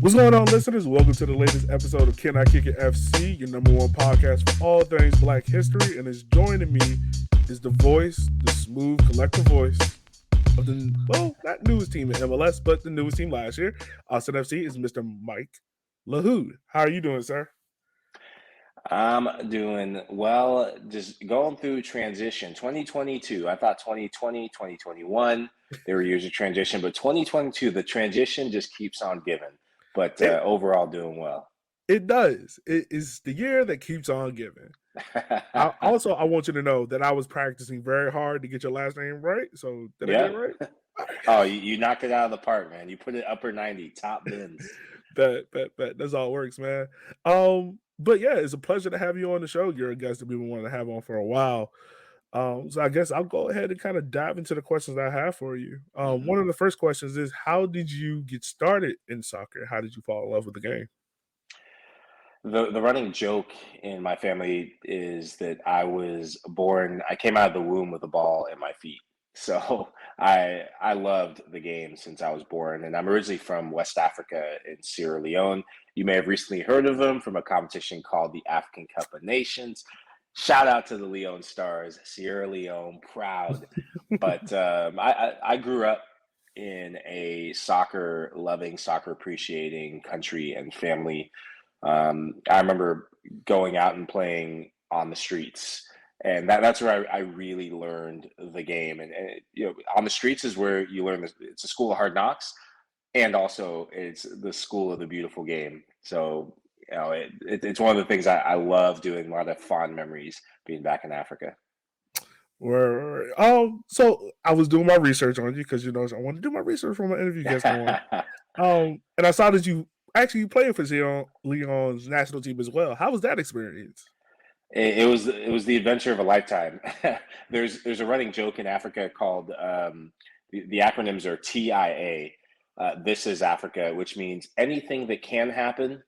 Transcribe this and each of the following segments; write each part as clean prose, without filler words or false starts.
What's going on, listeners? Welcome to the latest episode of Can I Kick It FC, your number one podcast for all things Black history. And is joining me is the voice, the smooth, collective voice of the, well, not newest team in MLS, but the newest team last year. Austin FC is Mr. Mike Lahoud. How are you doing, sir? I'm doing well, just going through transition. 2022, I thought 2020, 2021, they were years of transition, but 2022, the transition just keeps on giving. But It, overall, doing well. it does. It is the year that keeps on giving. I want you to know that I was practicing very hard to get your last name right. So did I get it Yep. right? Oh, you knocked it out of the park, man. You put it upper 90, top bins. Bet. That's all it works, man. But yeah, it's a pleasure to have you on the show. You're a guest that we've been wanting to have on for a while. So I guess I'll go ahead and kind of dive into the questions I have for you. hmm One of the first questions is, how did you get started in soccer? How did you fall in love with the game? The running joke in my family is that I came out of the womb with a ball in my feet. So I loved the game since I was born, and I'm originally from West Africa in Sierra Leone. You may have recently heard of them from a competition called the African Cup of Nations. Shout out to the Leone Stars, Sierra Leone, proud. But I grew up in a soccer loving, soccer appreciating country and family. I remember going out and playing on the streets, and that's where I really learned the game. And on the streets is where you learn this. It's a school of hard knocks, and also it's the school of the beautiful game. So it's one of the things I love doing. A lot of fond memories being back in Africa. So I was doing my research on you because I want to do my research for my interview guest on. And I saw that you actually played for Leon's national team as well. How was that experience? It was the adventure of a lifetime. There's a running joke in Africa called the acronyms are TIA. This is Africa, which means anything that can happen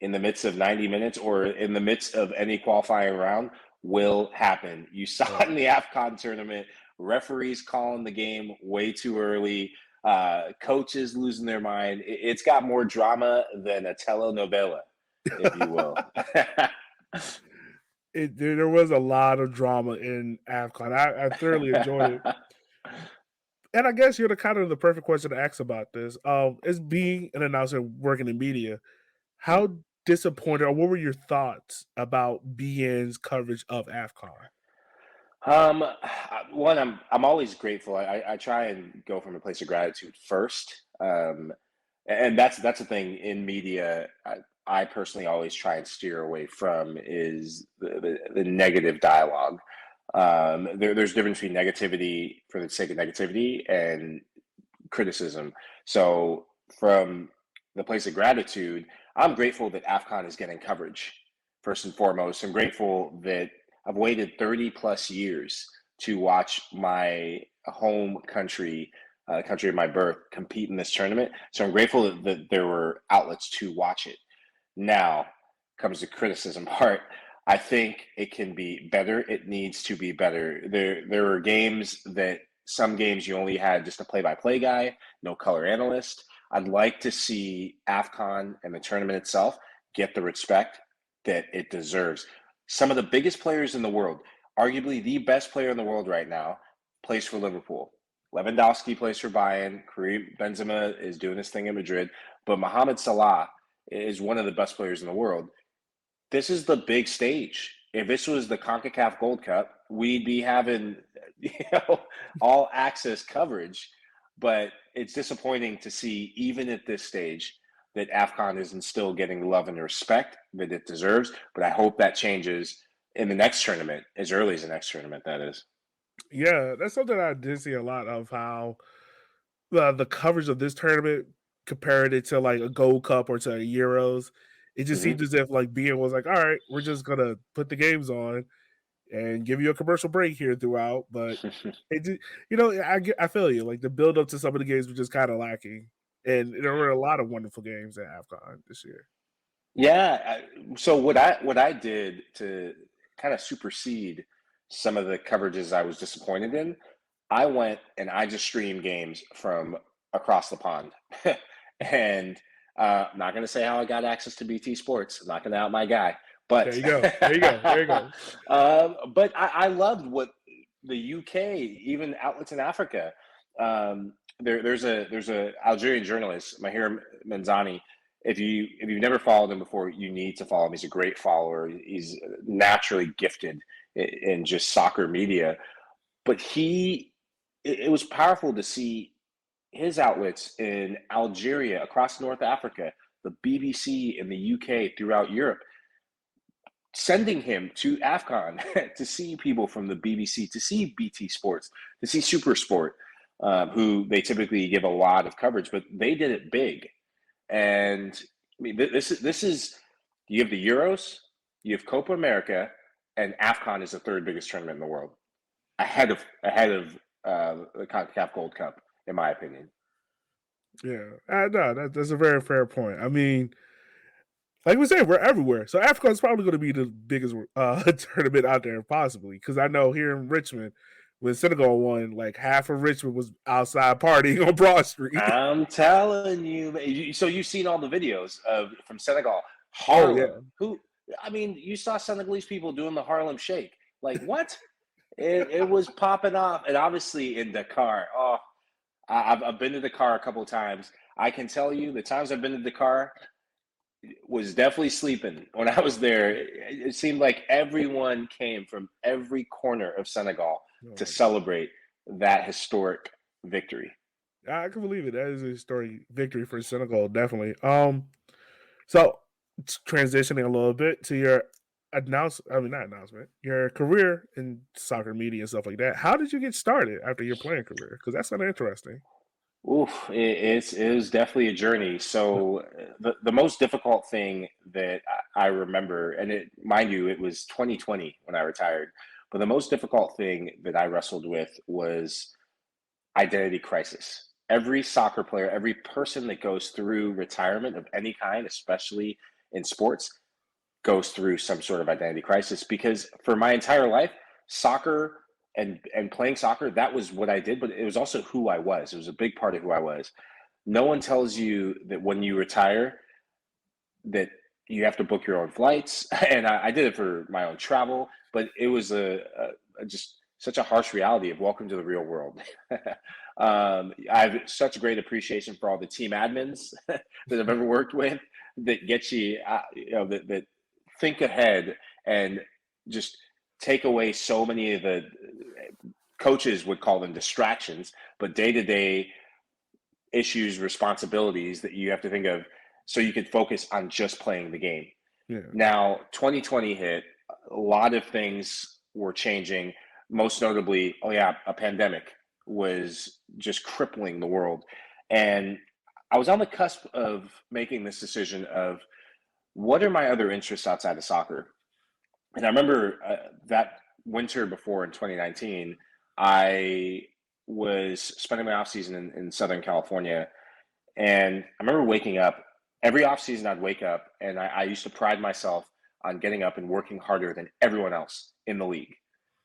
in the midst of 90 minutes or in the midst of any qualifying round will happen. You saw it in the AFCON tournament, referees calling the game way too early, coaches losing their mind. It's got more drama than a telenovela, if you will. There was a lot of drama in AFCON. I thoroughly enjoyed it. And I guess you're the kind of the perfect question to ask about this. As being an announcer working in media, how disappointed or what were your thoughts about BN's coverage of AFCON? Um, One, I'm always grateful. I try and go from a place of gratitude first. And that's the thing in media. I personally always try and steer away from is the negative dialogue. There's a difference between negativity for the sake of negativity and criticism. So from the place of gratitude, I'm grateful that AFCON is getting coverage. First and foremost, I'm grateful that I've waited 30 plus years to watch my home country, country of my birth, compete in this tournament. So I'm grateful that there were outlets to watch it. Now comes the criticism part. I think it can be better. It needs to be better. There are games that some games you only had just a play-by-play guy, no color analyst. I'd like to see AFCON and the tournament itself get the respect that it deserves. Some of the biggest players in the world, arguably the best player in the world right now, plays for Liverpool. Lewandowski plays for Bayern. Karim Benzema is doing his thing in Madrid. But Mohamed Salah is one of the best players in the world. This is the big stage. If this was the CONCACAF Gold Cup, we'd be having all access coverage. But it's disappointing to see, even at this stage, that AFCON isn't still getting the love and respect that it deserves. But I hope that changes in the next tournament, as early as the next tournament, that is. Yeah, that's something I did see a lot of how the coverage of this tournament compared it to like a Gold Cup or to Euros. It just seemed hmm as if like BN was like, all right, we're just gonna put the games on and give you a commercial break here throughout. But it did, I feel you. Like the build up to some of the games were just kind of lacking, and there were a lot of wonderful games at AFCON this year. Yeah. So what I did to kind of supersede some of the coverages I was disappointed in, I went and I just streamed games from across the pond, and I'm not going to say how I got access to BT Sports. I'm not going to out my guy, but There you go. There you go. There you go. but I loved what the UK, even outlets in Africa. There's a Algerian journalist, Mahir Menzani. If you've never followed him before, you need to follow him. He's a great follower. He's naturally gifted in just soccer media. But it was powerful to see his outlets in Algeria, across North Africa, the BBC in the UK, throughout Europe, sending him to AFCON to see people from the BBC, to see BT Sports, to see Super Sport, who they typically give a lot of coverage, but they did it big. And I mean, this is you have the Euros, you have Copa America, and AFCON is the third biggest tournament in the world, ahead of the CONCACAF Gold Cup, in my opinion. Yeah, no, that's a very fair point. I mean, like we said, we're everywhere. So AFCON is probably going to be the biggest tournament out there, possibly. Because I know here in Richmond, when Senegal won, like half of Richmond was outside partying on Broad Street. I'm telling you. So you've seen all the videos from Senegal, Harlem. Oh, yeah. I mean, you saw Senegalese people doing the Harlem Shake. Like what? it was popping off, and obviously in Dakar. Oh, I've been to Dakar a couple of times. I can tell you, the times I've been to Dakar, was definitely sleeping when I was there. It seemed like everyone came from every corner of Senegal to celebrate that historic victory. I can believe it. That is a historic victory for Senegal, definitely. So transitioning a little bit to your your career in soccer media and stuff like that. How did you get started after your playing career? Because that's kind of interesting. Oof, it was definitely a journey. So the most difficult thing that I remember, and mind you, it was 2020 when I retired, but the most difficult thing that I wrestled with was identity crisis. Every soccer player, every person that goes through retirement of any kind, especially in sports, goes through some sort of identity crisis, because for my entire life, soccer and playing soccer, that was what I did, but it was also who I was. It was a big part of who I was. No one tells you that when you retire that you have to book your own flights, and I did it for my own travel, but it was just such a harsh reality of welcome to the real world. I have such great appreciation for all the team admins that I've ever worked with that get you, that think ahead and just take away so many of the coaches would call them distractions, but day-to-day issues, responsibilities that you have to think of so you can focus on just playing the game. Yeah. Now, 2020 hit, a lot of things were changing, most notably, a pandemic was just crippling the world. And I was on the cusp of making this decision of what are my other interests outside of soccer? And I remember that winter before in 2019, I was spending my off season in Southern California. And I remember waking up, every off season I'd wake up, and I used to pride myself on getting up and working harder than everyone else in the league.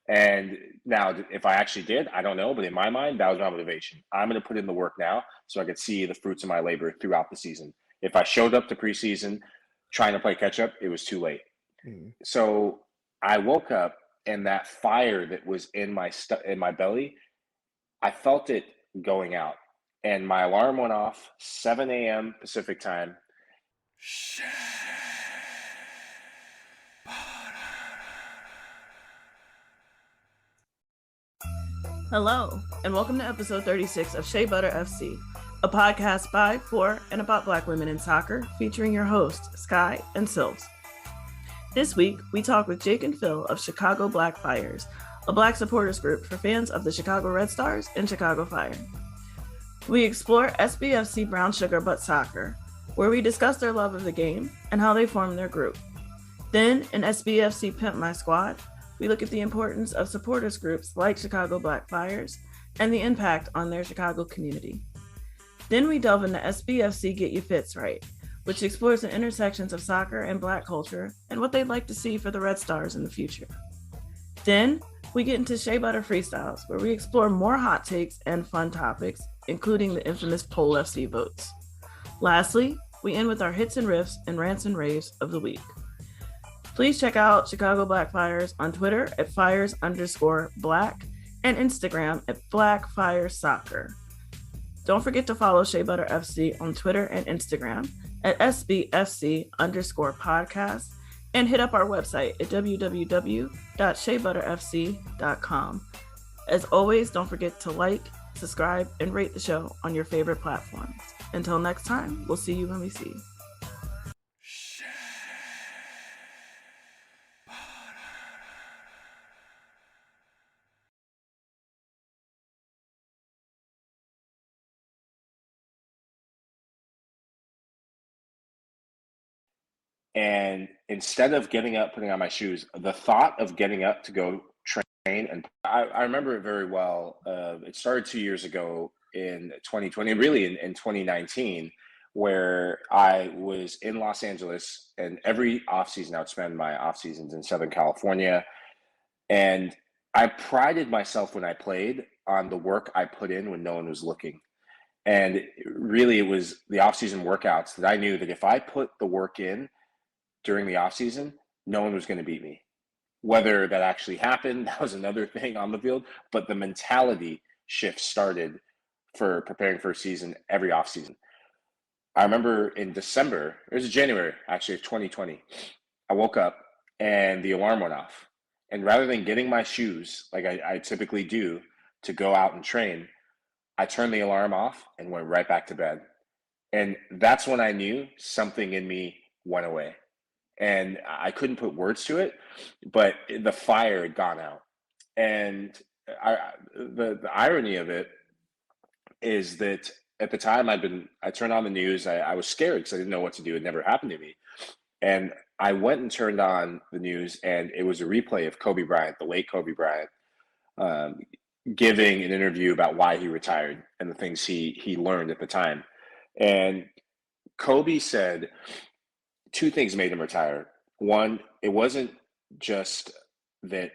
And now, if I actually did, I don't know, but in my mind, that was my motivation. I'm going to put in the work now so I could see the fruits of my labor throughout the season. If I showed up to preseason trying to play catch up, it was too late. Mm-hmm. So I woke up, and that fire that was in my belly, I felt it going out. And my alarm went off 7 a.m. Pacific time. Hello, and welcome to episode 36 of Shea Butter FC, a podcast by, for, and about Black women in soccer, featuring your hosts, Sky and Silves. This week, we talk with Jake and Phil of Chicago Black Fires, a Black supporters group for fans of the Chicago Red Stars and Chicago Fire. We explore SBFC Brown Sugar Butt Soccer, where we discuss their love of the game and how they formed their group. Then, in SBFC Pimp My Squad, we look at the importance of supporters groups like Chicago Black Fires and the impact on their Chicago community. Then we delve into SBFC Get You Fits Right, which explores the intersections of soccer and Black culture and what they'd like to see for the Red Stars in the future. Then we get into Shea Butter Freestyles, where we explore more hot takes and fun topics, including the infamous Poll FC votes. Lastly, we end with our hits and riffs and rants and raves of the week. Please check out Chicago Black Fires on Twitter at fires_black and Instagram at blackfiresoccer. Don't forget to follow Shea Butter FC on Twitter and Instagram at SBFC_podcast and hit up our website at www.sheabutterfc.com. As always, don't forget to like, subscribe, and rate the show on your favorite platforms. Until next time, we'll see you when we see you. And instead of getting up, putting on my shoes, the thought of getting up to go train, and I remember it very well. It started 2 years ago in 2020, really in 2019, where I was in Los Angeles, and every offseason I would spend my off seasons in Southern California. And I prided myself when I played on the work I put in when no one was looking. And really, it was the off-season workouts that I knew that if I put the work in during the offseason, no one was going to beat me. Whether that actually happened, that was another thing on the field, but the mentality shift started for preparing for a season every offseason. I remember in December, it was January actually of 2020, I woke up and the alarm went off. And rather than getting my shoes like I typically do to go out and train, I turned the alarm off and went right back to bed. And that's when I knew something in me went away. And I couldn't put words to it, but the fire had gone out. And the irony of it is that at the time I turned on the news, I was scared because I didn't know what to do. It never happened to me. And I went and turned on the news, and it was a replay of Kobe Bryant, the late Kobe Bryant, giving an interview about why he retired and the things he learned at the time. And Kobe said two things made him retire. One, it wasn't just that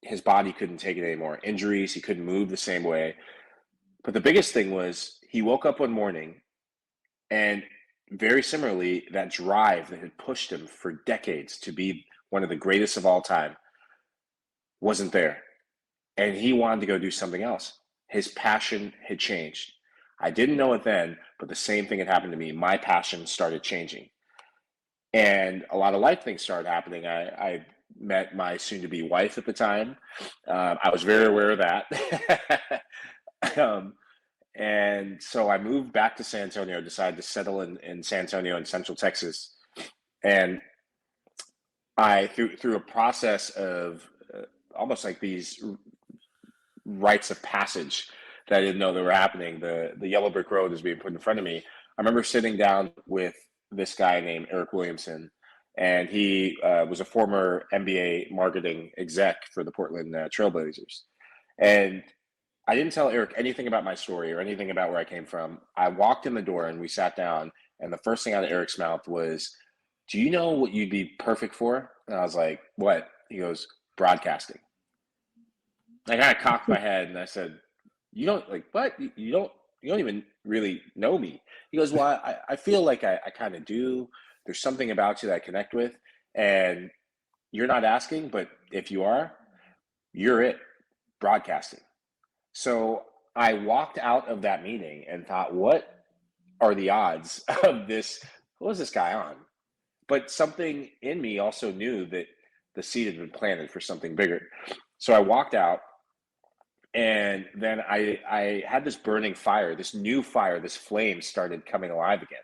his body couldn't take it anymore, injuries, he couldn't move the same way. But the biggest thing was he woke up one morning, and very similarly, that drive that had pushed him for decades to be one of the greatest of all time wasn't there. And he wanted to go do something else. His passion had changed. I didn't know it then, but the same thing had happened to me. My passion started changing. And a lot of life things started happening. I met my soon-to-be wife at the time. I was very aware of that. And so I moved back to San Antonio, decided to settle in San Antonio in Central Texas. And I, through a process of almost like these rites of passage that I didn't know that were happening, the yellow brick road is being put in front of me. I remember sitting down with this guy named Eric Williamson, and he was a former NBA marketing exec for the Portland Trailblazers. And I didn't tell Eric anything about my story or anything about where I came from. I walked in the door and we sat down, and the first thing out of Eric's mouth was, "Do you know what you'd be perfect for?" And I was like, "What?" He goes, "Broadcasting." I kind of cocked my head and I said, "You don't like what? You don't even really know me." He goes, "Well, I feel like I kind of do. There's something about you that I connect with, and you're not asking, but if you are, you're it, broadcasting." So I walked out of that meeting and thought, what are the odds of this? What was this guy on? But something in me also knew that the seed had been planted for something bigger. So I walked out, and then I had this burning fire, this new fire, this flame started coming alive again.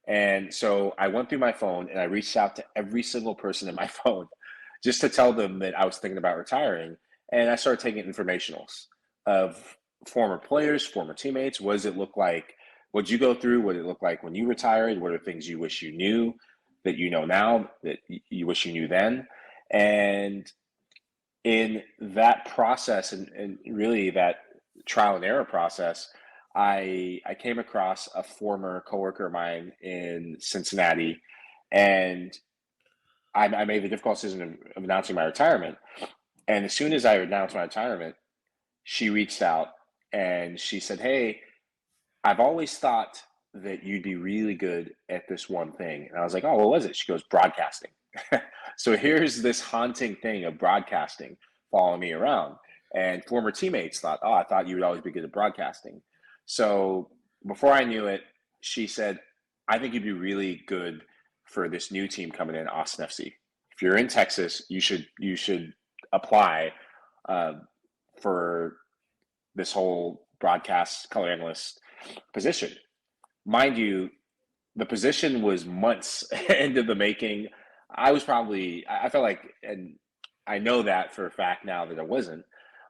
And so I went through my phone and I reached out to every single person in my phone just to tell them that I was thinking about retiring. And I started taking informationals of former players, former teammates. What does it look like? What did you go through? What did it look like when you retired? What are things you wish you knew that you know now that you wish you knew then? And in that process, and really that trial and error process, I came across a former coworker of mine in Cincinnati, and I made the difficult decision of announcing my retirement. And as soon as I announced my retirement, she reached out and she said, "Hey, I've always thought that you'd be really good at this one thing. And I was like, oh, what was it? She goes, broadcasting. So here's this haunting thing of broadcasting following me around. And former teammates thought, oh, I thought you would always be good at broadcasting. So before I knew it, she said, I think you'd be really good for this new team coming in, Austin FC. If you're in Texas, you should apply uh, for this whole broadcast color analyst position. Mind you, the position was months into the making. I felt like, and I know that for a fact now that it wasn't,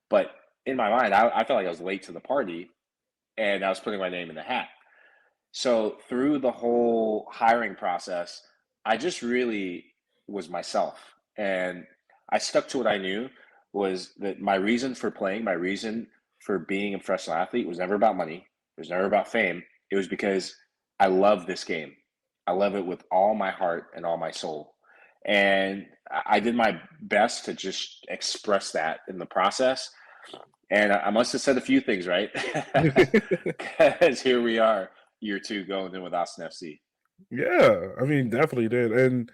but in my mind, I felt like I was late to the party and I was putting my name in the hat. So through the whole hiring process, I just really was myself. And I stuck to what I knew was that my reason for playing, my reason for being a professional athlete was never about money. It was never about fame. It was because I love this game. I love it with all my heart and all my soul. And I did my best to just express that in the process. And I must have said a few things right, because here we are, year 2 going in with Austin FC. Yeah, I mean, definitely did. And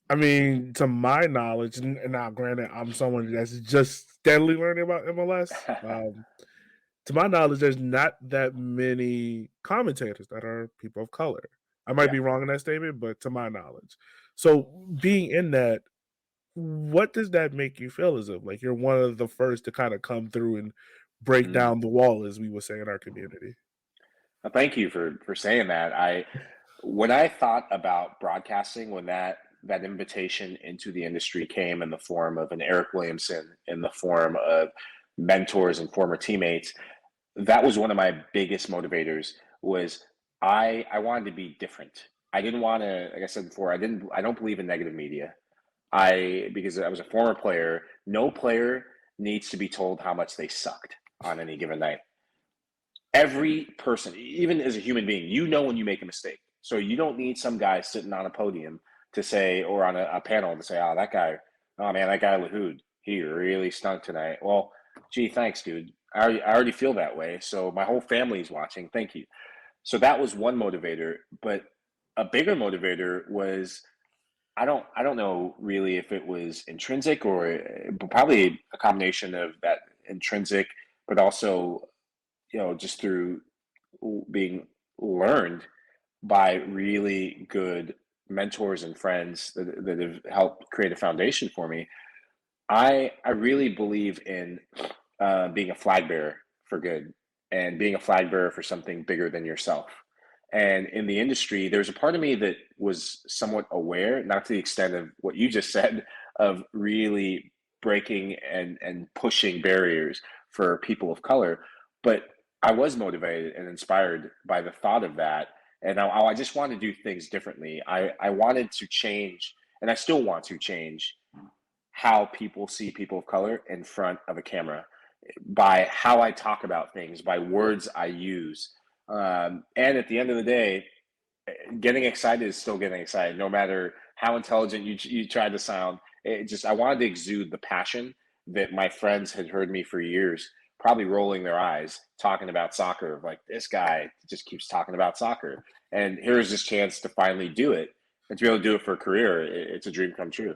I mean, to my knowledge, and now granted, I'm someone that's just steadily learning about MLS. To my knowledge, there's not that many commentators that are people of color. I might Yeah. be wrong in that statement, but to my knowledge. So being in that, what does that make you feel as if like you're one of the first to kind of come through and break down the wall, as we would say in our community? Well, thank you for saying that. When I thought about broadcasting, when that invitation into the industry came in the form of an Eric Williamson, in the form of mentors and former teammates, that was one of my biggest motivators. Was I wanted to be different. I didn't want to, like I said before, I don't believe in negative media. Because I was a former player, no player needs to be told how much they sucked on any given night. Every person, even as a human being, you know when you make a mistake. So you don't need some guy sitting on a podium to say, or on a panel to say, oh, that guy Lahoud, he really stunk tonight. Well, gee, thanks, dude. I already feel that way. So my whole family's watching. Thank you. So that was one motivator. But a bigger motivator was, I don't know really if it was intrinsic or probably a combination of that intrinsic, but also, just through being learned by really good mentors and friends that have helped create a foundation for me. I really believe in being a flag bearer for good and being a flag bearer for something bigger than yourself. And in the industry, there's a part of me that was somewhat aware, not to the extent of what you just said, of really breaking and pushing barriers for people of color. But I was motivated and inspired by the thought of that. And I just wanted to do things differently. I wanted to change, and I still want to change how people see people of color in front of a camera, by how I talk about things, by words I use. And at the end of the day, getting excited is still getting excited, no matter how intelligent you try to sound. I wanted to exude the passion that my friends had heard me for years, probably rolling their eyes, talking about soccer. Like, this guy just keeps talking about soccer. And here's this chance to finally do it and to be able to do it for a career. It's a dream come true.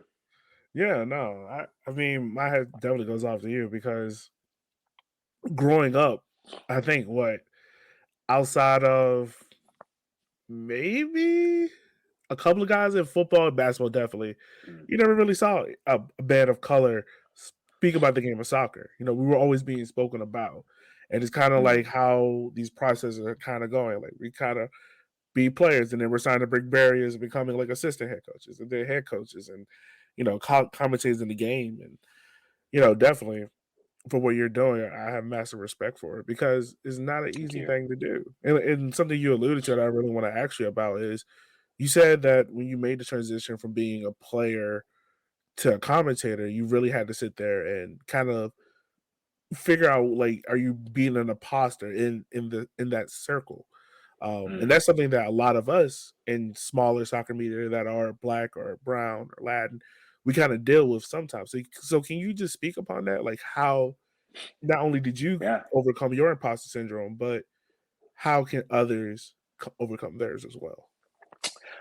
Yeah, no, I mean, my head definitely goes off to you because growing up, I think what outside of maybe a couple of guys in football and basketball, definitely, Mm. you never really saw a band of color speak about the game of soccer. You know, we were always being spoken about, and it's kind of Mm. like how these processes are kind of going. Like we kind of be players, and then we're starting to break barriers and becoming like assistant head coaches and then head coaches, and commentators in the game, and definitely for what you're doing, I have massive respect for it because it's not an Thank easy you. thing to do. And something you alluded to that I really want to ask you about is you said that when you made the transition from being a player to a commentator, you really had to sit there and kind of figure out like, are you being an imposter in that circle? And Mm. that's something that a lot of us in smaller soccer media that are black or brown or Latin, we kind of deal with sometimes. So can you just speak upon that? Like how not only did you Yeah. overcome your imposter syndrome, but how can others overcome theirs as well?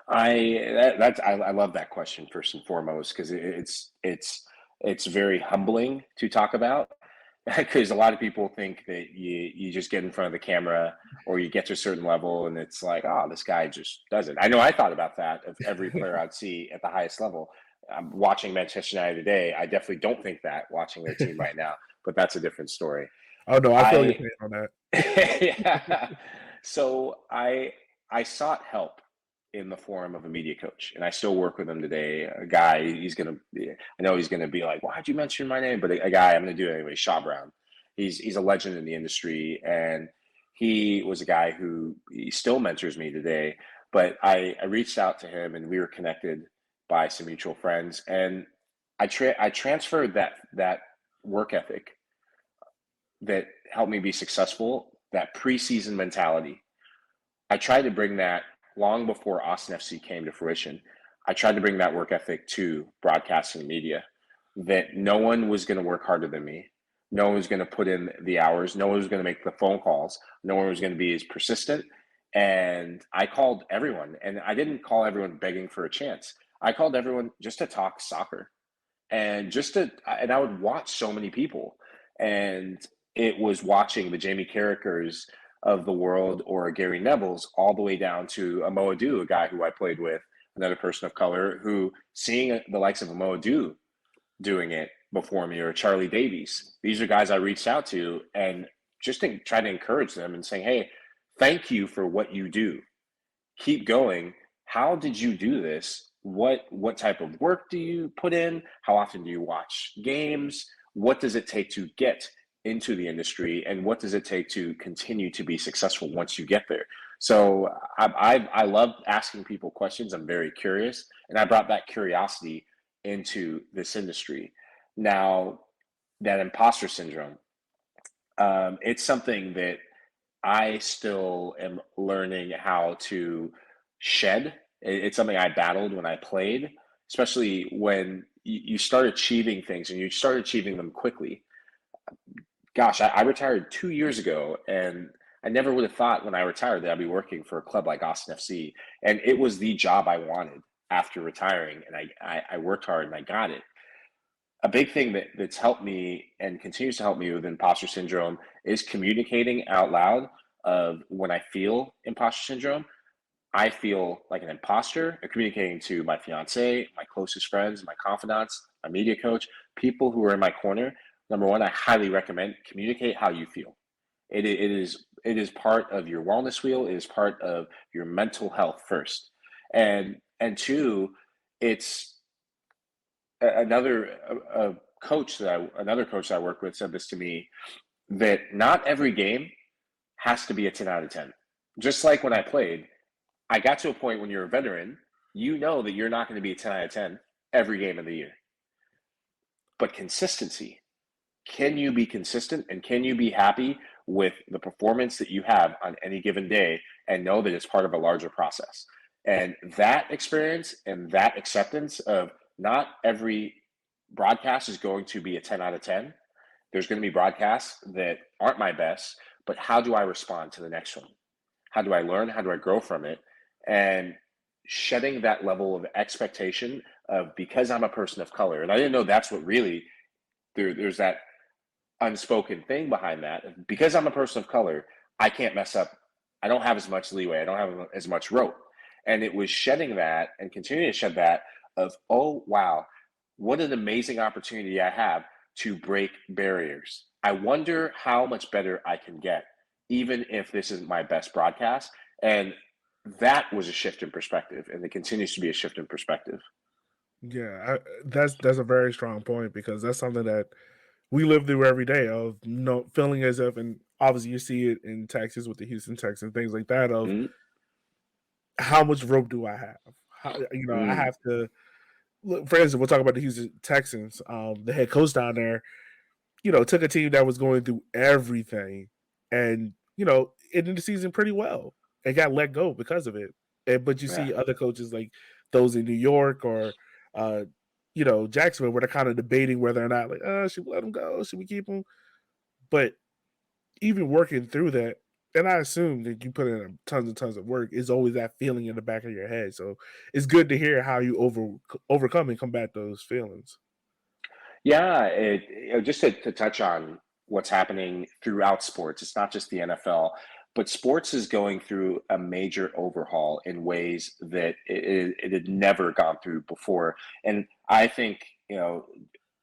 I love that question first and foremost, because it's very humbling to talk about, because a lot of people think that you just get in front of the camera or you get to a certain level and it's like, oh, this guy just does it. I know I thought about that of every player I'd see at the highest level. I'm watching Manchester United today. I definitely don't think that watching their team right now, but that's a different story. Oh no, I feel your pain on that. Yeah. So I sought help in the form of a media coach, and I still work with him today. A guy, I know he's gonna be like, "Why'd you mention my name?" But a guy, I'm gonna do it anyway. Shaw Brown. He's a legend in the industry, and he was a guy who he still mentors me today. But I reached out to him, and we were connected by some mutual friends, and I transferred that work ethic that helped me be successful, that preseason mentality. I tried to bring that long before Austin FC came to fruition. I tried to bring that work ethic to broadcasting and media, that no one was going to work harder than me. No one was going to put in the hours. No one was going to make the phone calls. No one was going to be as persistent. And I called everyone, and I didn't call everyone begging for a chance. I called everyone just to talk soccer, and and I would watch so many people. And it was watching the Jamie Carragers of the world, or Gary Neville's, all the way down to Amoadu, a guy who I played with, another person of color, who seeing the likes of Amoadu doing it before me, or Charlie Davies. These are guys I reached out to and just to try to encourage them and saying, hey, thank you for what you do. Keep going. How did you do this? What type of work do you put in? How often do you watch games? What does it take to get into the industry, and what does it take to continue to be successful once you get there? So I love asking people questions. I'm very curious, and I brought that curiosity into this industry. Now, that imposter syndrome, it's something that I still am learning how to shed. It's something I battled when I played, especially when you start achieving things and you start achieving them quickly. Gosh, I retired 2 years ago, and I never would have thought when I retired that I'd be working for a club like Austin FC. And it was the job I wanted after retiring, and I worked hard and I got it. A big thing that's helped me and continues to help me with imposter syndrome is communicating out loud of when I feel imposter syndrome. I feel like an imposter, communicating to my fiance, my closest friends, my confidants, my media coach, people who are in my corner. Number one, I highly recommend communicate how you feel. It is part of your wellness wheel. It is part of your mental health first, and two, it's another coach that I work with said this to me, that not every game has to be a 10 out of 10. Just like when I played, I got to a point when you're a veteran, you know that you're not going to be a 10 out of 10 every game of the year. But consistency, can you be consistent, and can you be happy with the performance that you have on any given day and know that it's part of a larger process? And that experience and that acceptance of not every broadcast is going to be a 10 out of 10. There's going to be broadcasts that aren't my best, but how do I respond to the next one? How do I learn? How do I grow from it? And shedding that level of expectation of, because I'm a person of color, and I didn't know that's what really, there's that unspoken thing behind that. Because I'm a person of color, I can't mess up. I don't have as much leeway. I don't have as much rope. And it was shedding that and continuing to shed that of, oh, wow, what an amazing opportunity I have to break barriers. I wonder how much better I can get, even if this isn't my best broadcast. And that was a shift in perspective, and it continues to be a shift in perspective. Yeah, that's a very strong point, because that's something that we live through every day, of feeling as if, and obviously you see it in Texas with the Houston Texans, things like that, of Mm, how much rope do I have? I mm, have to look. For instance, we'll talk about the Houston Texans. The head coach down there, took a team that was going through everything, and ended the season pretty well, and got let go because of it. But you yeah. see other coaches like those in New York, or uh, Jacksonville, where they're kind of debating whether or not, like, should we let him go? Should we keep him? But even working through that, and I assume that you put in tons and tons of work. It's always that feeling in the back of your head. So it's good to hear how you overcome and combat those feelings. Yeah, just to touch on what's happening throughout sports, it's not just the NFL, but sports is going through a major overhaul in ways that it had never gone through before. And I think,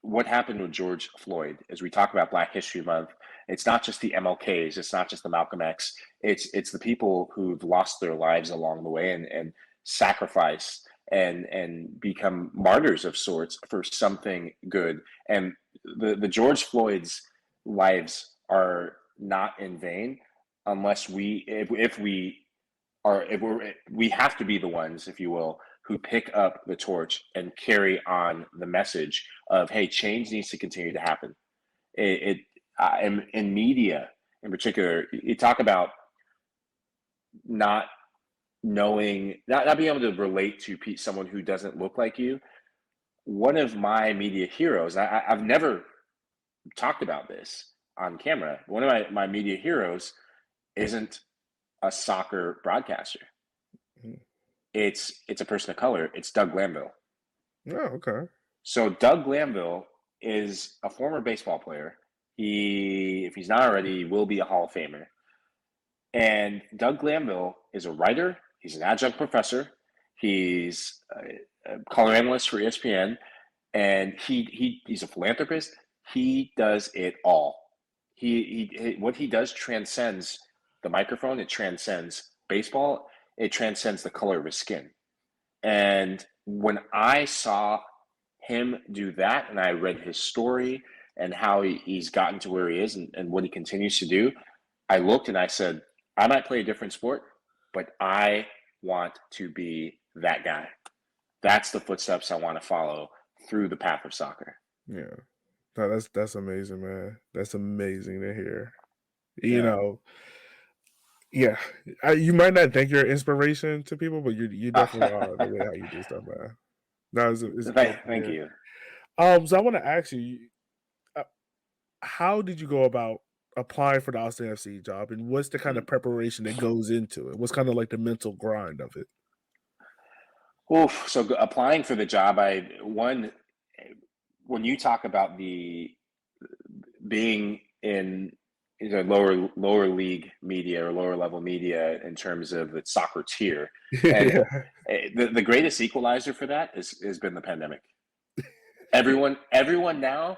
what happened with George Floyd, as we talk about Black History Month, it's not just the MLKs, it's not just the Malcolm X, it's the people who've lost their lives along the way and sacrificed and become martyrs of sorts for something good. And the George Floyd's lives are not in vain unless we have to be the ones, if you will, who pick up the torch and carry on the message of, hey, change needs to continue to happen. In media in particular, you talk about not knowing, not being able to relate to someone who doesn't look like you. One of my media heroes, I've never talked about this on camera. One of my media heroes isn't a soccer broadcaster. Mhm. It's a person of color. It's Doug Glanville. Oh, okay. So Doug Glanville is a former baseball player. If he's not already, he will be a Hall of Famer. And Doug Glanville is a writer. He's an adjunct professor. He's a color analyst for ESPN, and he's a philanthropist. He does it all. What he does transcends the microphone. It transcends baseball. It transcends the color of his skin. And when I saw him do that, and I read his story and how he's gotten to where he is and what he continues to do, I looked and I said, I might play a different sport, but I want to be that guy. That's the footsteps I want to follow through the path of soccer. Yeah. No, that's amazing, man. That's amazing to hear. Yeah. Yeah. You might not think you're an inspiration to people, but you definitely are the way how you do stuff, man. No, it's good to Thank hear. you. So I want to ask you, how did you go about applying for the Austin FC job, and what's the kind of preparation that goes into it? What's kind of like the mental grind of it? Oof. So applying for the job, when you talk about being in either lower league media or lower level media in terms of the soccer tier, and Yeah. the greatest equalizer for that has been the pandemic. Everyone now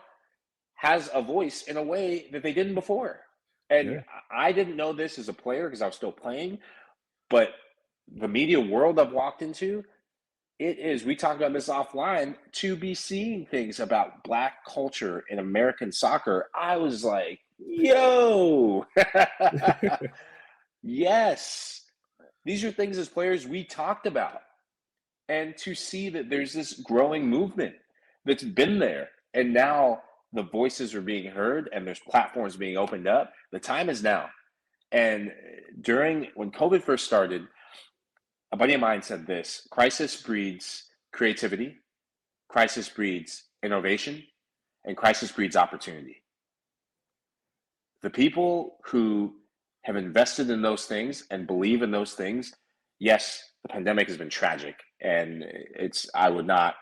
has a voice in a way that they didn't before. And Yeah. I didn't know this as a player because I was still playing, but the media world I've walked into, we talked about this offline, to be seeing things about Black culture in American soccer. I was like, yo, yes, these are things as players we talked about. And to see that there's this growing movement that's been there, and now the voices are being heard and there's platforms being opened up, the time is now. And when COVID first started, a buddy of mine said this: crisis breeds creativity, crisis breeds innovation, and crisis breeds opportunity. The people who have invested in those things and believe in those things, yes, the pandemic has been tragic, and I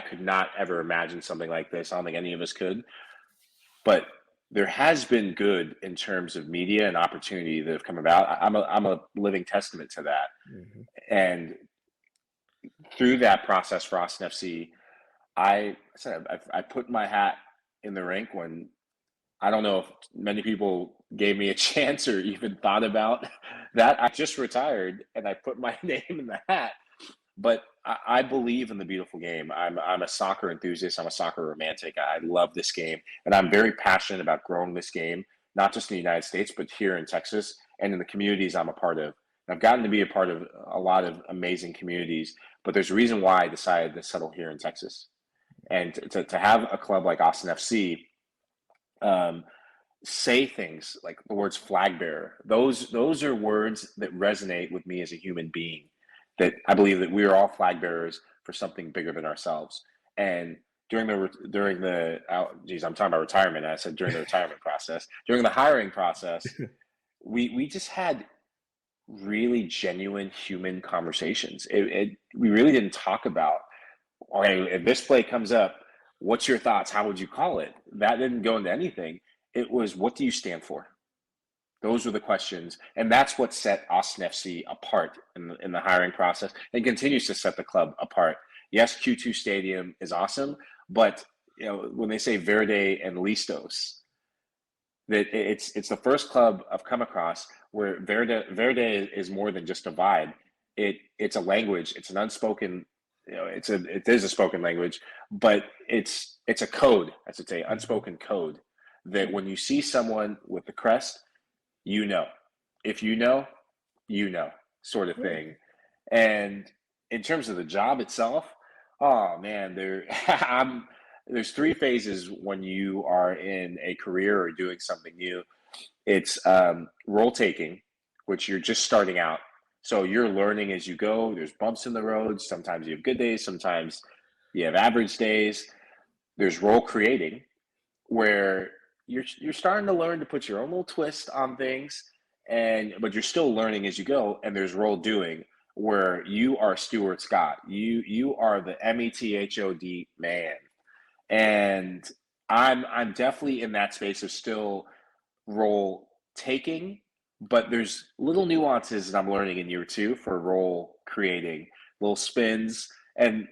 could not ever imagine something like this. I don't think any of us could. But there has been good in terms of media and opportunity that have come about. I'm a living testament to that. Mm-hmm. And through that process for Austin FC, I put my hat in the rink when I don't know if many people gave me a chance or even thought about that. I just retired and I put my name in the hat. But I believe in the beautiful game. I'm a soccer enthusiast. I'm a soccer romantic. I love this game, and I'm very passionate about growing this game, not just in the United States, but here in Texas and in the communities I'm a part of. I've gotten to be a part of a lot of amazing communities, but there's a reason why I decided to settle here in Texas. And to have a club like Austin FC say things like the words flag bearer, those are words that resonate with me as a human being, that I believe that we are all flag bearers for something bigger than ourselves. And I'm talking about retirement. I said during the retirement process, during the hiring process, we just had really genuine human conversations. We really didn't talk about, okay, if this play comes up, what's your thoughts? How would you call it? That didn't go into anything. It was, what do you stand for? Those were the questions, and that's what set Austin FC apart in the hiring process, and continues to set the club apart. Yes, Q2 Stadium is awesome, but when they say Verde and Listos, that it's the first club I've come across where Verde is more than just a vibe. It's a language. It's an unspoken. It is a spoken language, but it's a code. I should say unspoken code that when you see someone with the crest, if you know, sort of thing. And in terms of the job itself, oh man, there's three phases when you are in a career or doing something new. It's role taking, which you're just starting out. So you're learning as you go. There's bumps in the road. Sometimes you have good days. Sometimes you have average days. There's role creating, where you're starting to learn to put your own little twist on things, but you're still learning as you go. And there's role doing, where you are Stuart Scott. You are the METHOD man. And I'm definitely in that space of still role taking, but there's little nuances that I'm learning in year two for role creating, little spins. And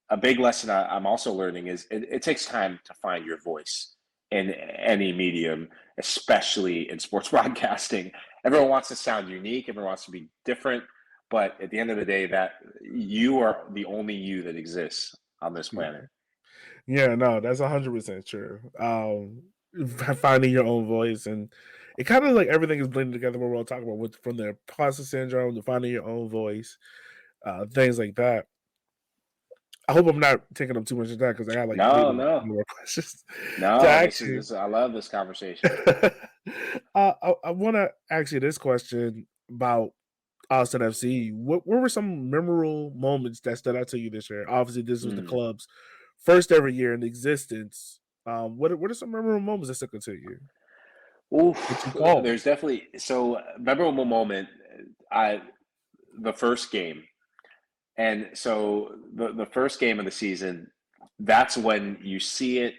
a big lesson I'm also learning is it takes time to find your voice in any medium, especially in sports broadcasting. Everyone wants to sound unique. Everyone wants to be different. But at the end of the day, that you are the only you that exists on this planet. Yeah, no, that's 100% true. Finding your own voice, and it kind of like everything is blended together. What we're all talking about, from the imposter syndrome to finding your own voice, things like that. I hope I'm not taking up too much of that, because I got like No. more questions. No, this is I love this conversation. I want to ask you this question about Austin FC. What were some memorable moments that stood out to you this year? Obviously, this was the club's first ever year in existence. What are some memorable moments that stuck out to you? Oof, there's definitely memorable moment. The first game, and so the first game of the season, that's when you see it,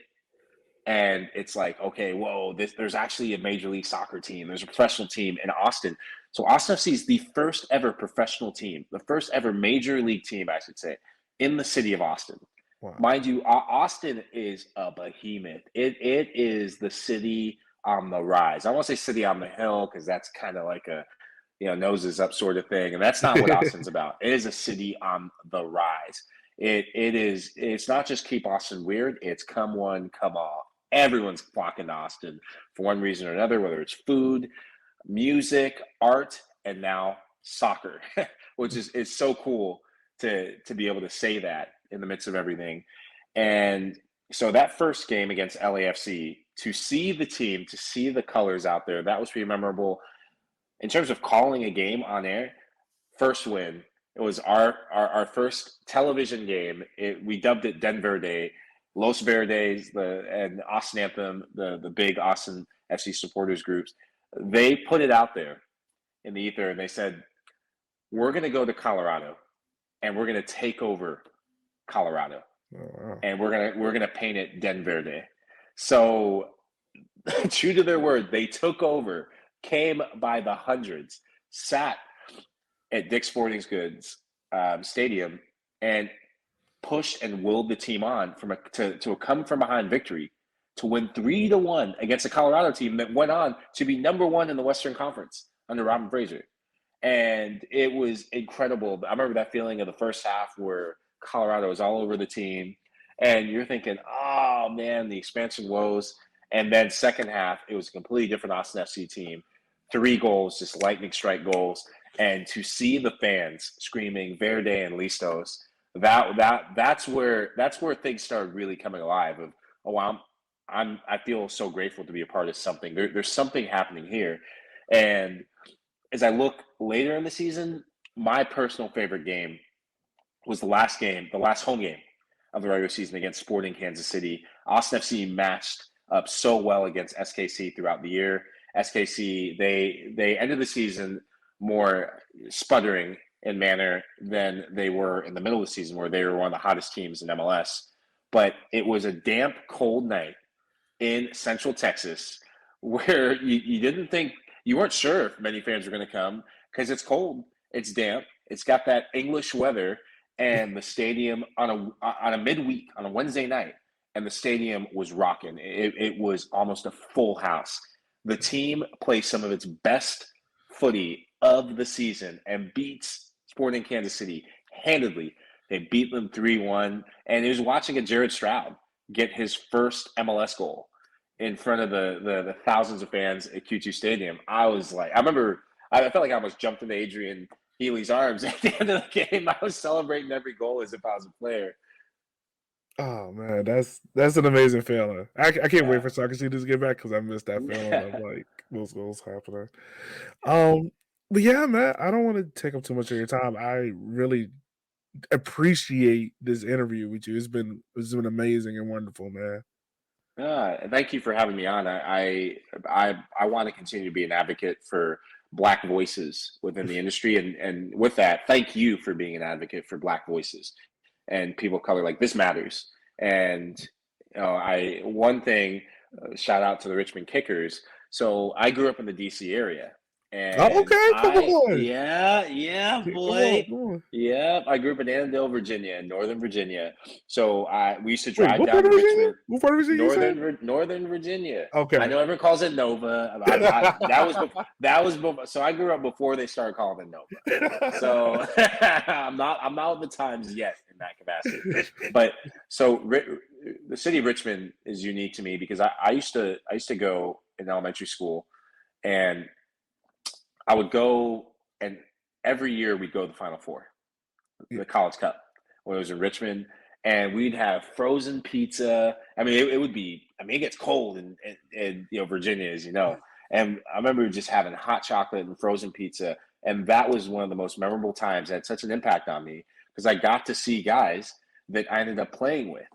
and it's like, okay, whoa, there's actually a Major League Soccer team. There's a professional team in Austin. So Austin FC is the first ever professional team, the first ever Major League team, I should say, in the city of Austin. Wow. Mind you, Austin is a behemoth. It is the city on the rise. I won't say city on the hill, because that's kind of like a noses up sort of thing, and that's not what Austin's about. It is a city on the rise. It's not just keep Austin weird. It's come one, come all. Everyone's flocking to Austin for one reason or another, whether it's food, music, art, and now soccer, which is so cool to be able to say that in the midst of everything. And so that first game against LAFC, to see the team, to see the colors out there, that was pretty memorable. In terms of calling a game on air, first win. It was our first television game. We dubbed it Den Verde, Los Verdes, and Austin Anthem, the big Austin FC supporters groups. They put it out there in the ether, and they said, we're going to go to Colorado, and we're going to take over Colorado. Oh, wow. And we're gonna paint it Den Verde. So true to their word, they took over, came by the hundreds, sat at Dick's Sporting Goods Stadium, and pushed and willed the team on to a come from behind victory to win 3-1 against a Colorado team that went on to be number one in the Western Conference under Robin Fraser. And it was incredible. I remember that feeling of the first half where Colorado was all over the team, and you're thinking, oh man, the expansion woes. And then second half, it was a completely different Austin FC team. 3 goals, just lightning strike goals. And to see the fans screaming Verde and Listos, that's where things started really coming alive. Of, oh, I feel so grateful to be a part of something. There's something happening here. And as I look later in the season, my personal favorite game was the last home game of the regular season against Sporting Kansas City. Austin FC matched up so well against SKC throughout the year. SKC, they ended the season more sputtering in manner than they were in the middle of the season, where they were one of the hottest teams in MLS. But it was a damp, cold night in Central Texas where you didn't think, you weren't sure if many fans were going to come because it's cold, it's damp, it's got that English weather, and the stadium on a midweek, on a Wednesday night, and the stadium was rocking. It was almost a full house. The team plays some of its best footy of the season and beats Sporting Kansas City handedly. They beat them 3-1, and it was watching a Jared Stroud get his first MLS goal in front of the thousands of fans at Q2 Stadium. I was like, I felt like I almost jumped into Adrian Healy's arms at the end of the game. I was celebrating every goal as if I was a player. Oh man, that's an amazing feeling. I can't wait for soccer season to get back because I missed that feeling of like those goals happening. But yeah, man, I don't want to take up too much of your time. I really appreciate this interview with you. It's been amazing and wonderful, man. Thank you for having me on. I want to continue to be an advocate for Black voices within the industry, and with that, thank you for being an advocate for Black voices and people of color. Like, this matters. And one thing, shout out to the Richmond Kickers. So I grew up in the DC area. And okay, come on. Yeah, boy. Come on. Yeah, I grew up in Annandale, Virginia, in Northern Virginia. So we used to drive what down part to of Virginia? Richmond. What part of Virginia? Northern Virginia. Okay. I know everyone calls it Nova. That was before. So I grew up before they started calling it Nova. So I'm not with the times yet in that capacity. But so the city of Richmond is unique to me because I used to go in elementary school, and I would go, and every year we'd go to the Final Four, the College Cup, when it was in Richmond, and we'd have frozen pizza. I mean, it would be, it gets cold in Virginia, as you know. And I remember just having hot chocolate and frozen pizza, and that was one of the most memorable times. It had such an impact on me because I got to see guys that I ended up playing with,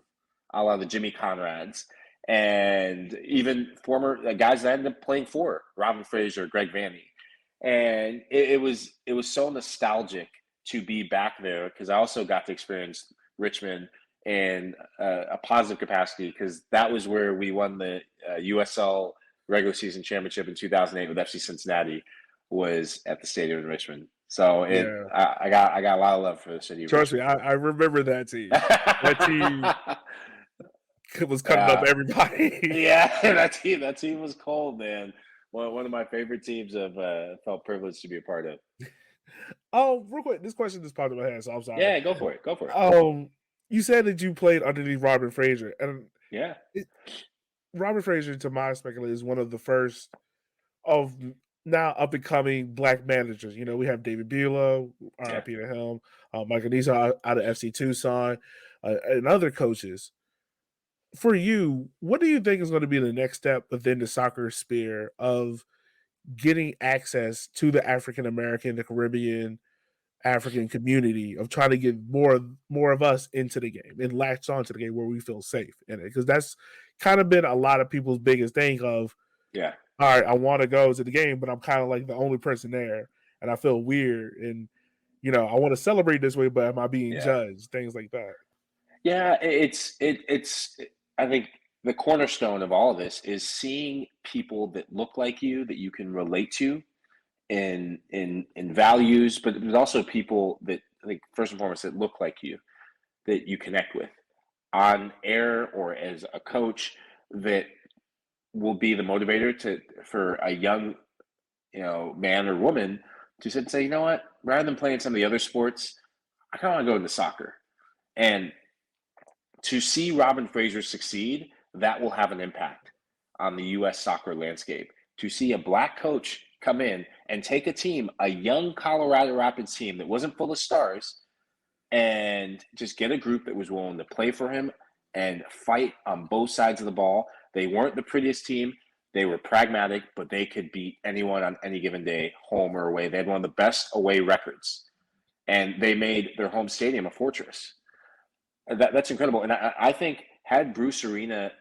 a la the Jimmy Conrads, and even former guys that I ended up playing for, Robin Fraser, Greg Vanny. And it was so nostalgic to be back there because I also got to experience Richmond in a positive capacity because that was where we won the USL regular season championship in 2008 with FC Cincinnati, was at the stadium in Richmond. So I got a lot of love for the city of Trust Richmond. me, I remember that team. That team was cutting up everybody. Yeah, that team was cold, man. One of my favorite teams I've felt privileged to be a part of. Oh, real quick, this question just popped in my head, so I'm sorry. Yeah, go for it. You said that you played underneath Robin Fraser, and yeah, Robin Fraser, to my speculation, is one of the first of now up and coming Black managers. You know, we have David Beulah, RIP to him, Michael Lahoud out of FC Tucson, and other coaches. For you, what do you think is going to be the next step within the soccer sphere of getting access to the African American, the Caribbean, African community, of trying to get more of us into the game and latch onto the game where we feel safe in it? Because that's kind of been a lot of people's biggest thing of, all right, I want to go to the game, but I'm kind of like the only person there, and I feel weird, and I want to celebrate this way, but am I being judged? Things like that. Yeah, it's I think the cornerstone of all of this is seeing people that look like you, that you can relate to in values, but there's also people that, I think, first and foremost, that look like you, that you connect with on air or as a coach, that will be the motivator for a young man or woman to sit and say, you know what, rather than playing some of the other sports, I kind of want to go into soccer. And to see Robin Fraser succeed, that will have an impact on the U.S. soccer landscape. To see a Black coach come in and take a team, a young Colorado Rapids team that wasn't full of stars, and just get a group that was willing to play for him and fight on both sides of the ball. They weren't the prettiest team. They were pragmatic, but they could beat anyone on any given day, home or away. They had one of the best away records, and they made their home stadium a fortress. That's incredible. And I think, had Bruce Arena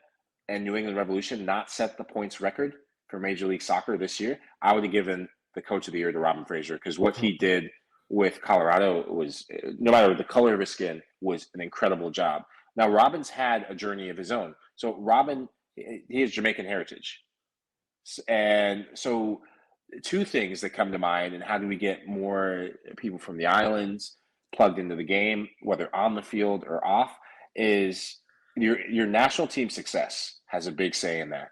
and New England Revolution not set the points record for Major League Soccer this year, I would have given the Coach of the Year to Robin Fraser, because what he did with Colorado was, no matter the color of his skin, was an incredible job. Now, Robin's had a journey of his own. So Robin, he has Jamaican heritage. And so two things that come to mind, and how do we get more people from the islands plugged into the game, whether on the field or off, is your national team success has a big say in that.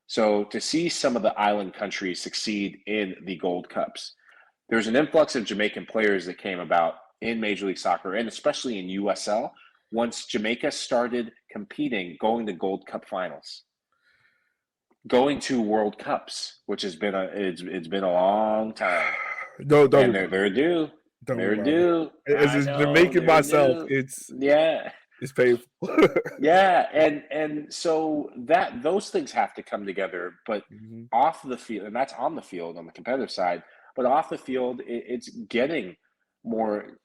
So to see some of the island countries succeed in the Gold Cups, there's an influx of Jamaican players that came about in Major League Soccer, and especially in USL, once Jamaica started competing, going to Gold Cup finals, going to World Cups, which has been it's been a long time. Don't and they're due. They're due. As a Jamaican myself, it's painful. Yeah, and so that those things have to come together, but off the field, and that's on the field on the competitive side, but off the field, it's getting more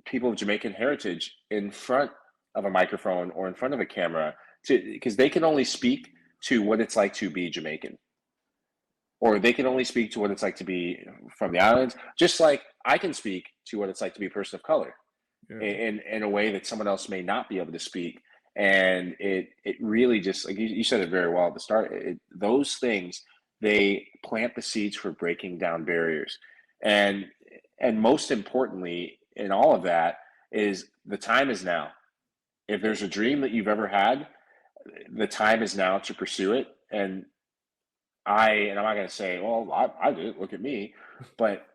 people of Jamaican heritage in front of a microphone or in front of a camera, because they can only speak to what it's like to be Jamaican, or they can only speak to what it's like to be from the islands, just like I can speak to what it's like to be a person of color in a way that someone else may not be able to speak. And it really just, like you said it very well at the start, those things, they plant the seeds for breaking down barriers. And most importantly in all of that is the time is now. If there's a dream that you've ever had, the time is now to pursue it. And I'm not going to say, well, I did, look at me, but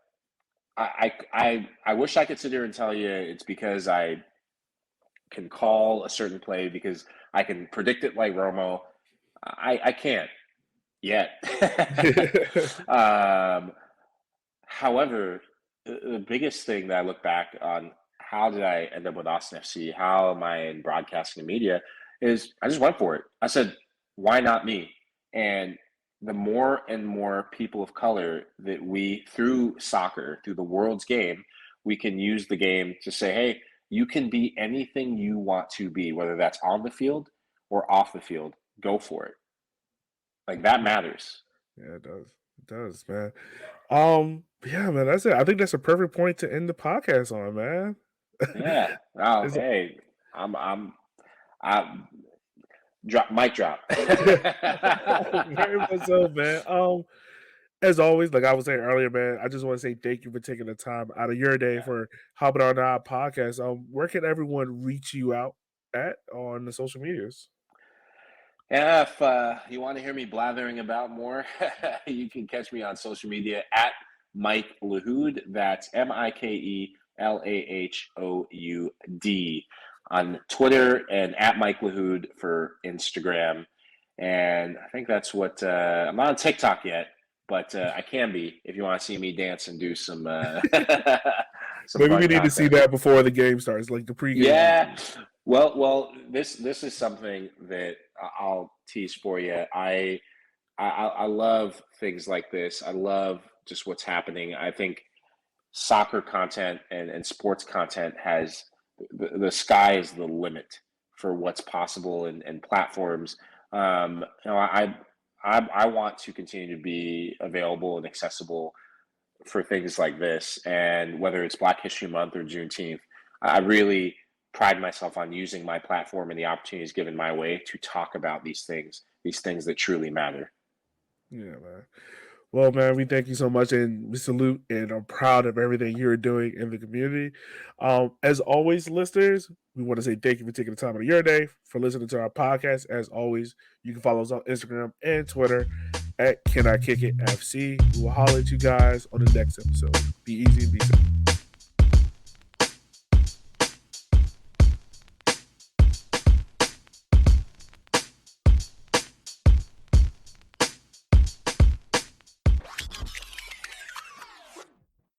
I wish I could sit here and tell you it's because I can call a certain play, because I can predict it like Romo. I can't yet. However, the biggest thing that I look back on, how did I end up with Austin FC? How am I in broadcasting and media? Is I just went for it. I said, why not me? And the more and more people of color that we, through soccer, through the world's game, we can use the game to say, hey, you can be anything you want to be, whether that's on the field or off the field. Go for it. Like, that matters. Yeah, it does. It does, man. Yeah, man, that's it. I think that's a perfect point to end the podcast on, man. Yeah. Oh, hey, I'm mic drop. Very much so, man. As always, like I was saying earlier, man, I just want to say thank you for taking the time out of your day for hopping on our podcast. Where can everyone reach you out at on the social medias? Yeah, if you want to hear me blathering about more, you can catch me on social media at Mike Lahoud. That's MikeLahoud on Twitter, and at Mike Lahoud for Instagram. And I think that's what I'm not on TikTok yet, but I can be if you want to see me dance and do some. Maybe we need to see that before the game starts, like the pregame. Yeah. Well, this is something that I'll tease for you. I love things like this. I love just what's happening. I think soccer content and sports content has the sky is the limit for what's possible and platforms. I want to continue to be available and accessible for things like this, and whether it's Black History Month or Juneteenth, I really pride myself on using my platform and the opportunities given my way to talk about these things that truly matter. Yeah, man. Well, man, we thank you so much, and we salute, and I'm proud of everything you're doing in the community. As always, listeners, we want to say thank you for taking the time out of your day for listening to our podcast. As always, you can follow us on Instagram and Twitter at Can I Kick It FC. We will holler at you guys on the next episode. Be easy and be safe.